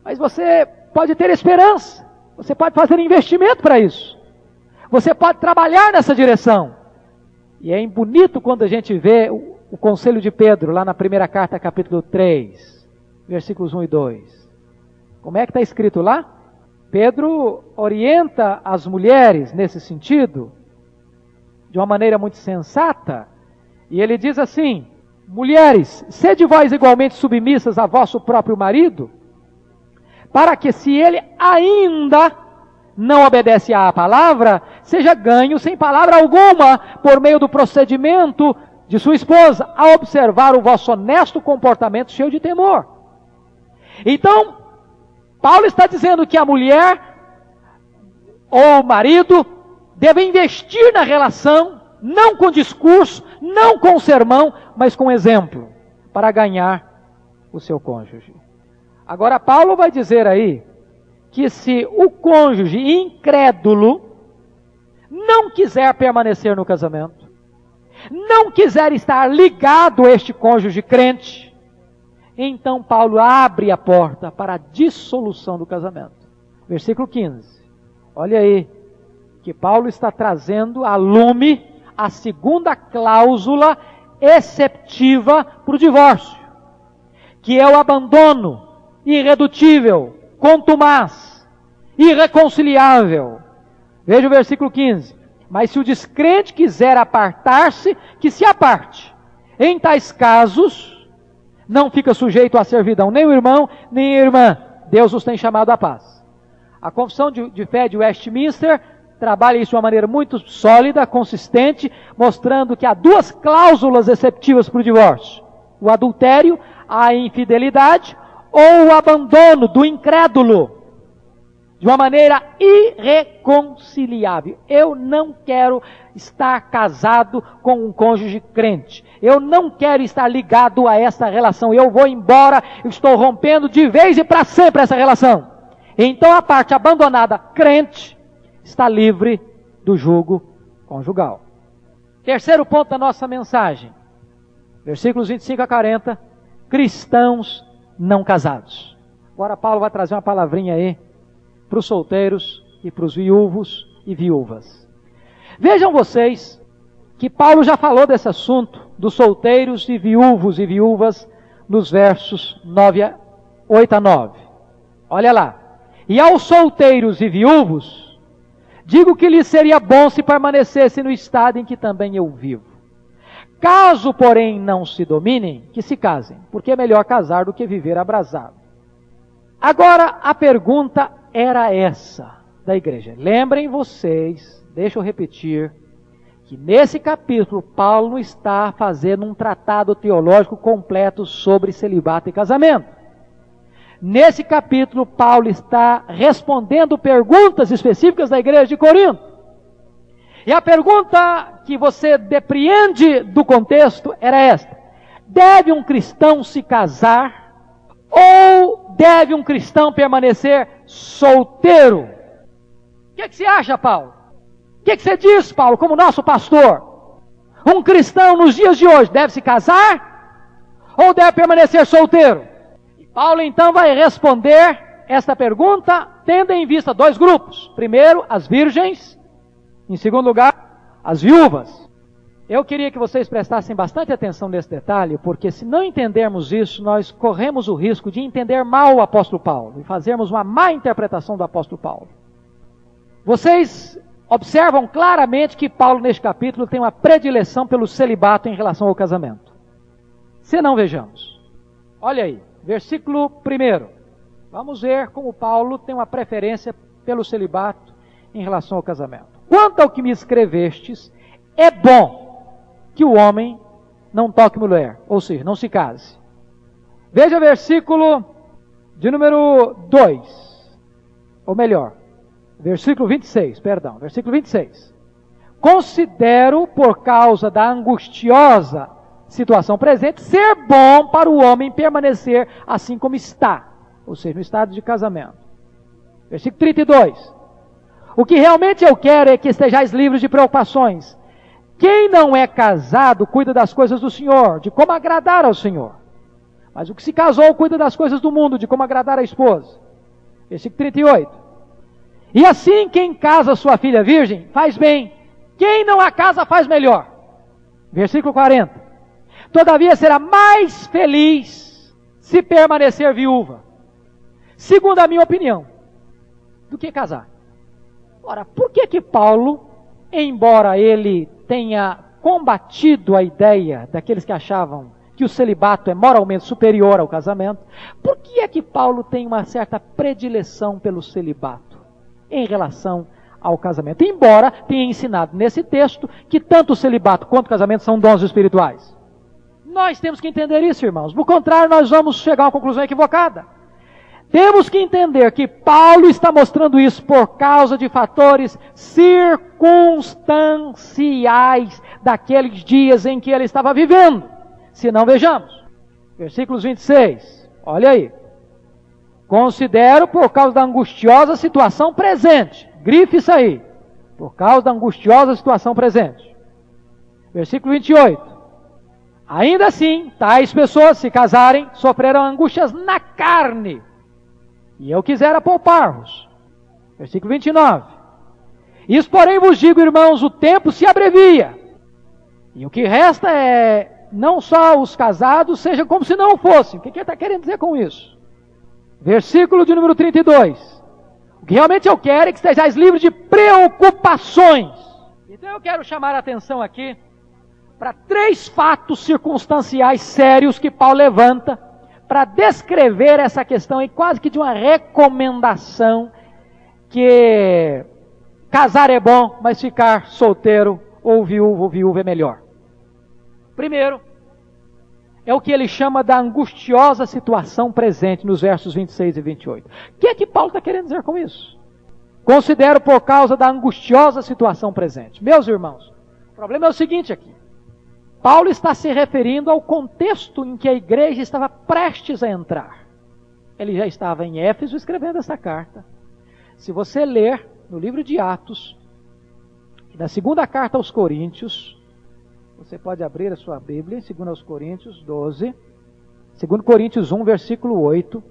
Speaker 2: mas você pode ter esperança. Você pode fazer investimento para isso. Você pode trabalhar nessa direção. E é bonito quando a gente vê o conselho de Pedro, lá na primeira carta, capítulo 3, versículos 1 e 2. Como é que está escrito lá? Pedro orienta as mulheres nesse sentido, de uma maneira muito sensata, e ele diz assim: mulheres, sede vós igualmente submissas a vosso próprio marido, para que, se ele ainda não obedece à palavra, seja ganho sem palavra alguma, por meio do procedimento de sua esposa, a observar o vosso honesto comportamento cheio de temor. Então, Paulo está dizendo que a mulher ou o marido deve investir na relação, não com discurso, não com sermão, mas com exemplo, para ganhar o seu cônjuge. Agora, Paulo vai dizer aí que se o cônjuge incrédulo não quiser permanecer no casamento, não quiser estar ligado a este cônjuge crente, então Paulo abre a porta para a dissolução do casamento. Versículo 15. Olha aí, que Paulo está trazendo a lume a segunda cláusula exceptiva para o divórcio, que é o abandono irredutível, contumaz, irreconciliável. Veja o versículo 15. Mas se o descrente quiser apartar-se, que se aparte. Em tais casos, não fica sujeito à servidão nem o irmão, nem a irmã. Deus os tem chamado à paz. A Confissão de Fé de Westminster trabalha isso de uma maneira muito sólida, consistente, mostrando que há duas cláusulas exceptivas para o divórcio: o adultério, a infidelidade, ou o abandono do incrédulo, de uma maneira irreconciliável. Eu não quero estar casado com um cônjuge crente. Eu não quero estar ligado a essa relação. Eu vou embora, eu estou rompendo de vez e para sempre essa relação. Então a parte abandonada crente está livre do jugo conjugal. Terceiro ponto da nossa mensagem. Versículos 25 a 40. Cristãos não casados. Agora Paulo vai trazer uma palavrinha aí para os solteiros e para os viúvos e viúvas. Vejam vocês que Paulo já falou desse assunto dos solteiros e viúvas nos versos 8 a 9. Olha lá. E aos solteiros e viúvos, digo que lhes seria bom se permanecessem no estado em que também eu vivo. Caso, porém, não se dominem, que se casem, porque é melhor casar do que viver abrasado. Agora, a pergunta era essa da igreja. Lembrem vocês, deixa eu repetir, que nesse capítulo Paulo está fazendo um tratado teológico completo sobre celibato e casamento. Nesse capítulo Paulo está respondendo perguntas específicas da igreja de Corinto. E a pergunta que você depreende do contexto era esta: deve um cristão se casar ou deve um cristão permanecer solteiro? O que você acha, Paulo? O que você diz, Paulo, como nosso pastor? Um cristão nos dias de hoje deve se casar ou deve permanecer solteiro? E Paulo então vai responder esta pergunta tendo em vista dois grupos. Primeiro, as virgens. Em segundo lugar, as viúvas. Eu queria que vocês prestassem bastante atenção nesse detalhe, porque se não entendermos isso, nós corremos o risco de entender mal o apóstolo Paulo e fazermos uma má interpretação do apóstolo Paulo. Vocês observam claramente que Paulo, neste capítulo, tem uma predileção pelo celibato em relação ao casamento. Se não, vejamos. Olha aí, versículo 1. Vamos ver como Paulo tem uma preferência pelo celibato em relação ao casamento. Quanto ao que me escrevestes, é bom que o homem não toque mulher, ou seja, não se case. Veja o versículo de número 2. ou melhor, versículo 26. Considero, por causa da angustiosa situação presente, ser bom para o homem permanecer assim como está, ou seja, no estado de casamento. Versículo 32. O que realmente eu quero é que estejais livres de preocupações. Quem não é casado cuida das coisas do Senhor, de como agradar ao Senhor. Mas o que se casou cuida das coisas do mundo, de como agradar a esposa. Versículo 38. E assim quem casa sua filha virgem faz bem. Quem não a casa faz melhor. Versículo 40. Todavia será mais feliz se permanecer viúva, segundo a minha opinião, do que casar. Ora, por que Paulo, embora ele tenha combatido a ideia daqueles que achavam que o celibato é moralmente superior ao casamento, por que é que Paulo tem uma certa predileção pelo celibato em relação ao casamento? Embora tenha ensinado nesse texto que tanto o celibato quanto o casamento são dons espirituais. Nós temos que entender isso, irmãos. Do contrário, nós vamos chegar a uma conclusão equivocada. Temos que entender que Paulo está mostrando isso por causa de fatores circunstanciais daqueles dias em que ele estava vivendo. Se não, vejamos. Versículos 26. Olha aí. Considero por causa da angustiosa situação presente. Grife isso aí. Por causa da angustiosa situação presente. Versículo 28. Ainda assim, tais pessoas, se casarem, sofrerão angústias na carne. E eu quisera poupar-vos. Versículo 29. Isso, porém, vos digo, irmãos, o tempo se abrevia. E o que resta é, não só os casados, sejam como se não fossem. O que ele está querendo dizer com isso? Versículo de número 32. O que realmente eu quero é que estejais livres de preocupações. Então eu quero chamar a atenção aqui para 3 fatos circunstanciais sérios que Paulo levanta para descrever essa questão e quase que de uma recomendação que casar é bom, mas ficar solteiro ou viúva é melhor. Primeiro, é o que ele chama da angustiosa situação presente nos versos 26 e 28. O que é que Paulo está querendo dizer com isso? Considero por causa da angustiosa situação presente. Meus irmãos, o problema é o seguinte aqui. Paulo está se referindo ao contexto em que a igreja estava prestes a entrar. Ele já estava em Éfeso escrevendo essa carta. Se você ler no livro de Atos, na segunda carta aos Coríntios, você pode abrir a sua Bíblia, 2 Coríntios 12, 2 Coríntios 1, versículo 8.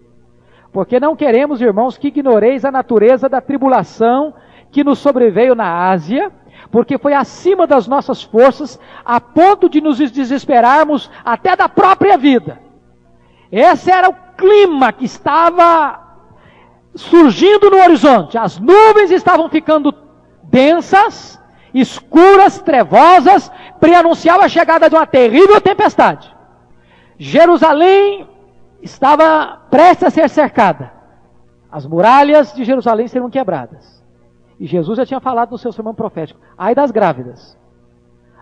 Speaker 2: Porque não queremos, irmãos, que ignoreis a natureza da tribulação que nos sobreveio na Ásia, porque foi acima das nossas forças, a ponto de nos desesperarmos até da própria vida. Esse era o clima que estava surgindo no horizonte. As nuvens estavam ficando densas, escuras, trevosas, preanunciava a chegada de uma terrível tempestade. Jerusalém estava prestes a ser cercada. As muralhas de Jerusalém seriam quebradas. E Jesus já tinha falado no seu sermão profético: ai das grávidas,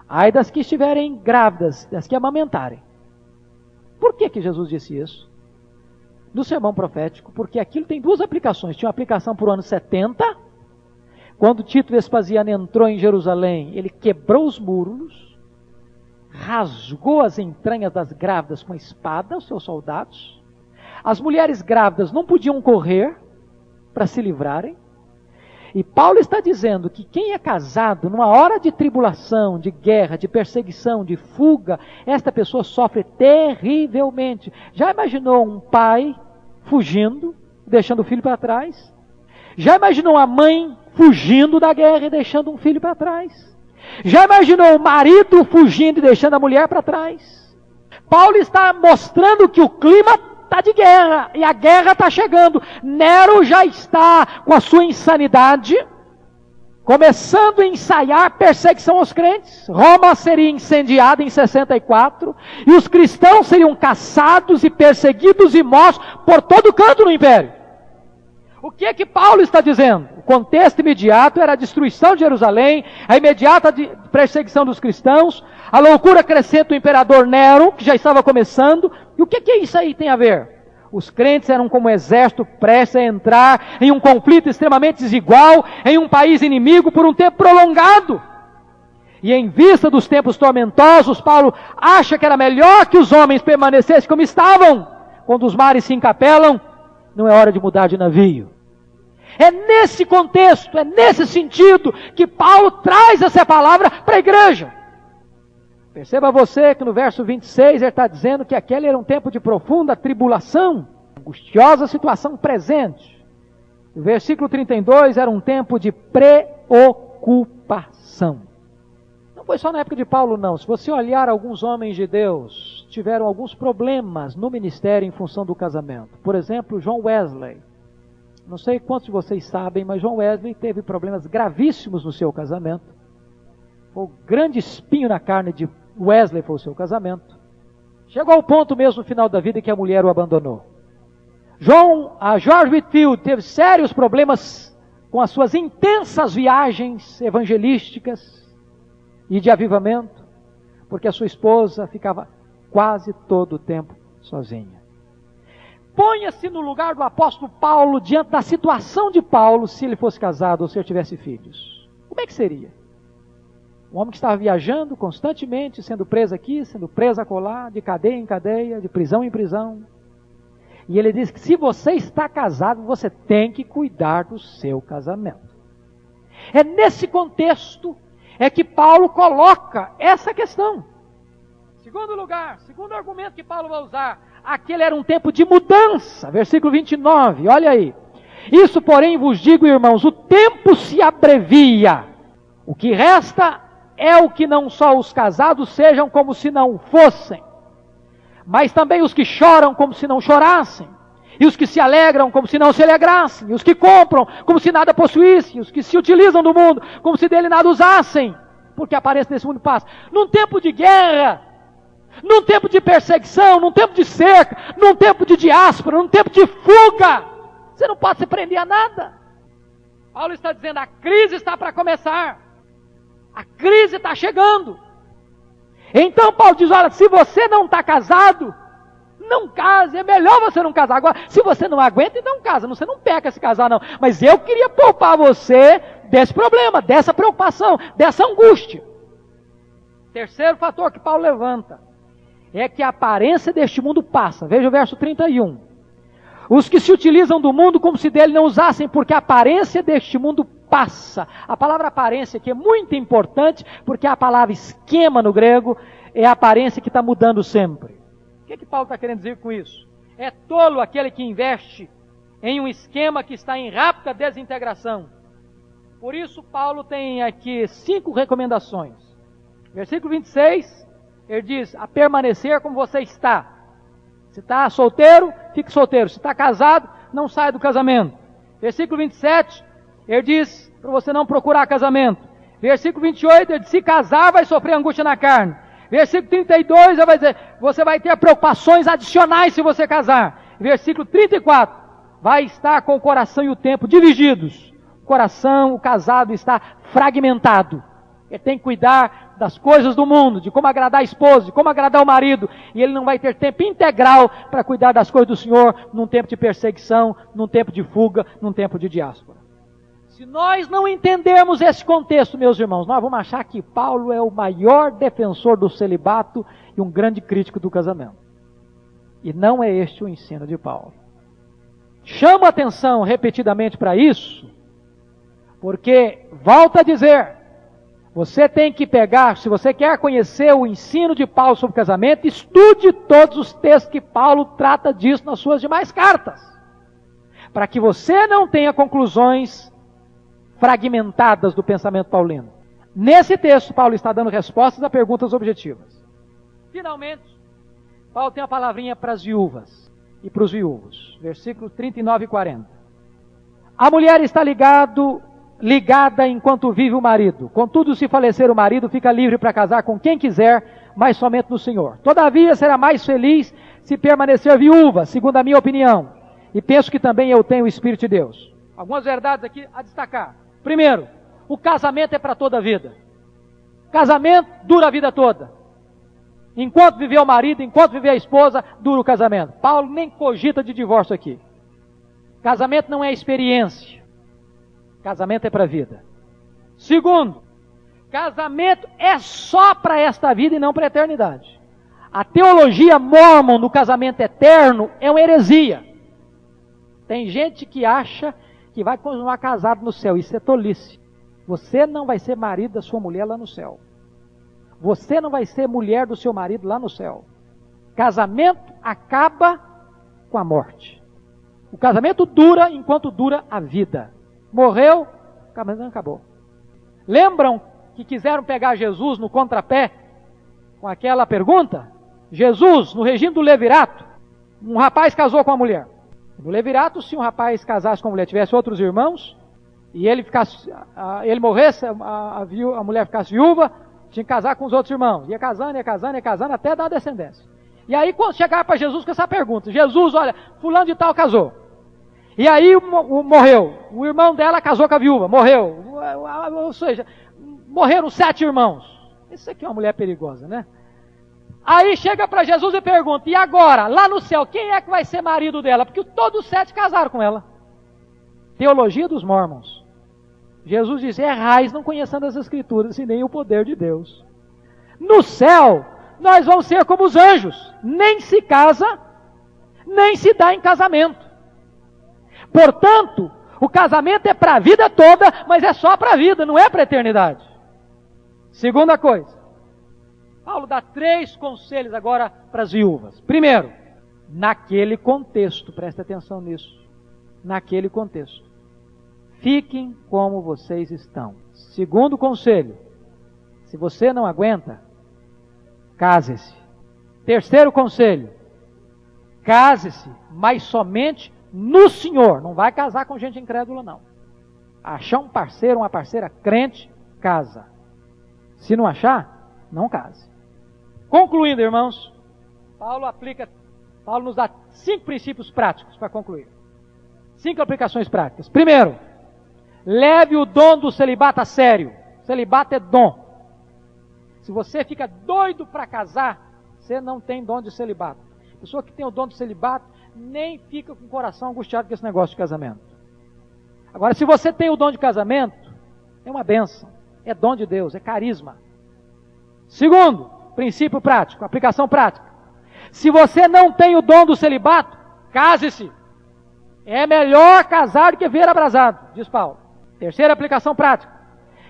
Speaker 2: ai das que estiverem grávidas, das que amamentarem. Por que Jesus disse isso? No sermão profético, porque aquilo tem 2 aplicações. Tinha uma aplicação para o ano 70, quando Tito Vespasiano entrou em Jerusalém, ele quebrou os muros, rasgou as entranhas das grávidas com a espada, os seus soldados. As mulheres grávidas não podiam correr para se livrarem. E Paulo está dizendo que quem é casado, numa hora de tribulação, de guerra, de perseguição, de fuga, esta pessoa sofre terrivelmente. Já imaginou um pai fugindo, deixando o filho para trás? Já imaginou a mãe fugindo da guerra e deixando um filho para trás? Já imaginou o marido fugindo e deixando a mulher para trás? Paulo está mostrando que o clima está de guerra, e a guerra está chegando. Nero já está com a sua insanidade, começando a ensaiar perseguição aos crentes. Roma seria incendiada em 64, e os cristãos seriam caçados e perseguidos e mortos por todo canto no império. O que é que Paulo está dizendo? O contexto imediato era a destruição de Jerusalém, a imediata perseguição dos cristãos, a loucura crescente do imperador Nero, que já estava começando. E o que isso aí tem a ver? Os crentes eram como um exército prestes a entrar em um conflito extremamente desigual, em um país inimigo por um tempo prolongado. E em vista dos tempos tormentosos, Paulo acha que era melhor que os homens permanecessem como estavam. Quando os mares se encapelam, não é hora de mudar de navio. É nesse contexto, é nesse sentido que Paulo traz essa palavra para a igreja. Perceba você que no verso 26 ele está dizendo que aquele era um tempo de profunda tribulação, angustiosa situação presente. O versículo 32 era um tempo de preocupação. Não foi só na época de Paulo, não. Se você olhar, alguns homens de Deus tiveram alguns problemas no ministério em função do casamento. Por exemplo, John Wesley. Não sei quantos de vocês sabem, mas John Wesley teve problemas gravíssimos no seu casamento. O grande espinho na carne de Wesley foi o seu casamento. Chegou ao ponto mesmo no final da vida que a mulher o abandonou. George Whitefield teve sérios problemas com as suas intensas viagens evangelísticas e de avivamento, porque a sua esposa ficava quase todo o tempo sozinha. Ponha-se no lugar do apóstolo Paulo, diante da situação de Paulo, se ele fosse casado ou se ele tivesse filhos. Como é que seria? Um homem que estava viajando constantemente, sendo preso aqui, sendo preso acolá, de cadeia em cadeia, de prisão em prisão. E ele diz que se você está casado, você tem que cuidar do seu casamento. É nesse contexto é que Paulo coloca essa questão. Segundo lugar, segundo argumento que Paulo vai usar, aquele era um tempo de mudança. Versículo 29, olha aí. Isso, porém, vos digo, irmãos, o tempo se abrevia. O que resta é o que não só os casados sejam como se não fossem, mas também os que choram como se não chorassem, e os que se alegram como se não se alegrassem, e os que compram como se nada possuíssem, e os que se utilizam do mundo como se dele nada usassem, porque a aparência desse mundo passa. Num tempo de guerra, num tempo de perseguição, num tempo de cerca, num tempo de diáspora, num tempo de fuga, você não pode se prender a nada. Paulo está dizendo, a crise está para começar. A crise está chegando. Então Paulo diz, olha, se você não está casado, não case, é melhor você não casar. Agora, se você não aguenta, então casa, você não peca se casar não. Mas eu queria poupar você desse problema, dessa preocupação, dessa angústia. Terceiro fator que Paulo levanta, é que a aparência deste mundo passa. Veja o verso 31. Os que se utilizam do mundo como se dele não usassem, porque a aparência deste mundo passa. A palavra aparência aqui é muito importante, porque a palavra esquema no grego é a aparência que está mudando sempre. O que Paulo está querendo dizer com isso? É tolo aquele que investe em um esquema que está em rápida desintegração. Por isso Paulo tem aqui 5 recomendações. Versículo 26, ele diz, a permanecer como você está. Se está solteiro, fique solteiro. Se está casado, não saia do casamento. Versículo 27, ele diz para você não procurar casamento. Versículo 28, ele diz, se casar vai sofrer angústia na carne. Versículo 32, ele vai dizer, você vai ter preocupações adicionais se você casar. Versículo 34, vai estar com o coração e o tempo divididos. O coração, o casado está fragmentado. Ele tem que cuidar das coisas do mundo, de como agradar a esposa, de como agradar o marido, e ele não vai ter tempo integral para cuidar das coisas do Senhor num tempo de perseguição, num tempo de fuga, num tempo de diáspora. Se nós não entendermos esse contexto, meus irmãos, nós vamos achar que Paulo é o maior defensor do celibato e um grande crítico do casamento. E não é este o ensino de Paulo. Chamo a atenção repetidamente para isso, porque, volto a dizer, você tem que pegar, se você quer conhecer o ensino de Paulo sobre casamento, estude todos os textos que Paulo trata disso nas suas demais cartas, para que você não tenha conclusões fragmentadas do pensamento paulino. Nesse texto, Paulo está dando respostas a perguntas objetivas. Finalmente, Paulo tem uma palavrinha para as viúvas e para os viúvos. Versículos 39 e 40. A mulher está ligada enquanto vive o marido. Contudo, se falecer o marido, fica livre para casar com quem quiser, mas somente no Senhor. Todavia, será mais feliz se permanecer viúva, segundo a minha opinião. E penso que também eu tenho o Espírito de Deus. Algumas verdades aqui a destacar. Primeiro, o casamento é para toda a vida. Casamento dura a vida toda. Enquanto viver o marido, enquanto viver a esposa, dura o casamento. Paulo nem cogita de divórcio aqui. Casamento não é experiência. Casamento é para a vida. Segundo, casamento é só para esta vida e não para a eternidade. A teologia mórmon do casamento eterno é uma heresia. Tem gente que acha que vai continuar casado no céu. Isso é tolice. Você não vai ser marido da sua mulher lá no céu. Você não vai ser mulher do seu marido lá no céu. Casamento acaba com a morte. O casamento dura enquanto dura a vida. Morreu, o casamento acabou. Lembram que quiseram pegar Jesus no contrapé com aquela pergunta? Jesus, no regime do levirato, um rapaz casou com uma mulher. No levirato, se um rapaz casasse com uma mulher, tivesse outros irmãos, e ele morresse, a mulher ficasse viúva, tinha que casar com os outros irmãos. Ia casando, até dar descendência. E aí, quando chegar para Jesus com essa pergunta, Jesus, olha, fulano de tal casou. E aí morreu. O irmão dela casou com a viúva, morreu. Ou seja, morreram 7 irmãos. Isso aqui é uma mulher perigosa, né? Aí chega para Jesus e pergunta, e agora, lá no céu, quem é que vai ser marido dela? Porque todos os 7 casaram com ela. Teologia dos mormons. Jesus diz, errais não conhecendo as Escrituras e nem o poder de Deus. No céu, nós vamos ser como os anjos. Nem se casa, nem se dá em casamento. Portanto, o casamento é para a vida toda, mas é só para a vida, não é para a eternidade. Segunda coisa. Paulo dá 3 conselhos agora para as viúvas. Primeiro, naquele contexto, presta atenção nisso. Naquele contexto. Fiquem como vocês estão. Segundo conselho, se você não aguenta, case-se. Terceiro conselho, case-se, mas somente no Senhor. Não vai casar com gente incrédula, não. Achar um parceiro, uma parceira crente, casa. Se não achar, não case. Concluindo, irmãos, Paulo nos dá 5 princípios práticos para concluir. 5 aplicações práticas. Primeiro, leve o dom do celibato a sério. Celibato é dom. Se você fica doido para casar, você não tem dom de celibato. A pessoa que tem o dom de celibato nem fica com o coração angustiado com esse negócio de casamento. Agora, se você tem o dom de casamento, é uma bênção. É dom de Deus, é carisma. Segundo, princípio prático, aplicação prática. Se você não tem o dom do celibato, case-se. É melhor casar do que ver abrasado, diz Paulo. Terceira aplicação prática.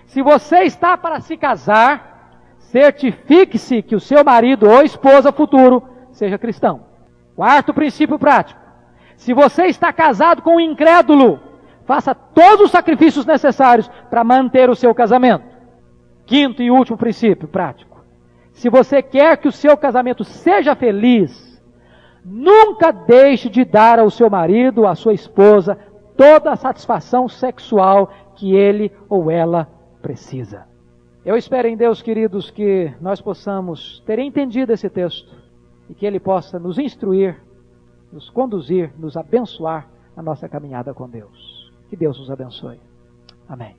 Speaker 2: Se você está para se casar, certifique-se que o seu marido ou esposa futuro seja cristão. Quarto princípio prático. Se você está casado com um incrédulo, faça todos os sacrifícios necessários para manter o seu casamento. Quinto e último princípio prático. Se você quer que o seu casamento seja feliz, nunca deixe de dar ao seu marido, à sua esposa, toda a satisfação sexual que ele ou ela precisa. Eu espero em Deus, queridos, que nós possamos ter entendido esse texto e que Ele possa nos instruir, nos conduzir, nos abençoar na nossa caminhada com Deus. Que Deus nos abençoe. Amém.